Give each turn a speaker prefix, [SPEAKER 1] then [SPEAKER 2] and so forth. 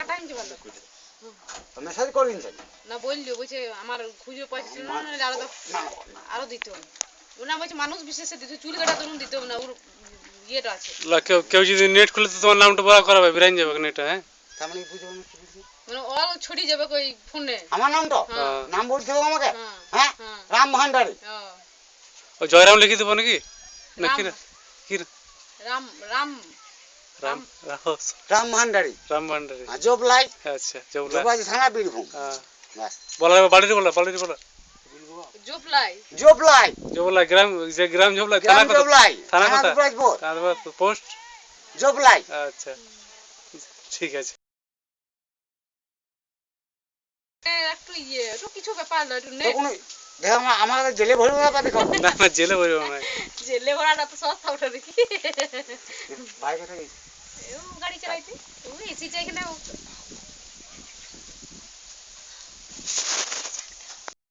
[SPEAKER 1] time কি বলো
[SPEAKER 2] message করিন
[SPEAKER 1] না বললো বলছে আমার খুঁজে পয়সা ছিল না নাহলে আরো দিত ওনা বলছে মানুষ বিশেষে দিত চুল কাটা তরুণ দিত না ওর ইয়েটা আছে
[SPEAKER 3] কেউ যদি নেট খুলে তো তোমার নামটা বড় করাবে বিরান যাবে নেট হ্যাঁ
[SPEAKER 2] তার মানে বুঝো না
[SPEAKER 1] মানে অল ছড়িয়ে যাবে কই ফোনে
[SPEAKER 2] আমার নাম তো নাম বলতে হবে আমাকে হ্যাঁ রাম ভান্ডারী
[SPEAKER 3] ও জয়রাম লিখে দেবো নাকি নাকি কি
[SPEAKER 1] রাম রাম
[SPEAKER 3] রাম
[SPEAKER 2] রাম ভান্ডারী
[SPEAKER 3] রাম ভান্ডারী
[SPEAKER 2] জবলাই
[SPEAKER 3] আচ্ছা জবলাই
[SPEAKER 2] জবলাই থানা বীরভূম
[SPEAKER 3] বাস বলা বাড়িতে বলা
[SPEAKER 1] জবলাই
[SPEAKER 2] জবলাই
[SPEAKER 3] জবলাই গ্রাম যে গ্রাম জবলাই
[SPEAKER 2] গ্রাম জবলাই
[SPEAKER 3] থানা কথা
[SPEAKER 2] দুবরাজপুর
[SPEAKER 3] থানা পোস্ট
[SPEAKER 2] জবলাই
[SPEAKER 3] আচ্ছা ঠিক আছে
[SPEAKER 1] একটু ইয়ে তো কিছু ব্যাপার না একটু নে
[SPEAKER 2] দেখো আমার জেলে ভরবো না পাতে খাবো
[SPEAKER 3] না জেলে ভরবো না
[SPEAKER 1] জেলে ভরাটা তো সস্তা ওঠা দেখি
[SPEAKER 2] ভাই কোথায়
[SPEAKER 1] গাড়ি চালাইতে ওই এসি চাই এখানে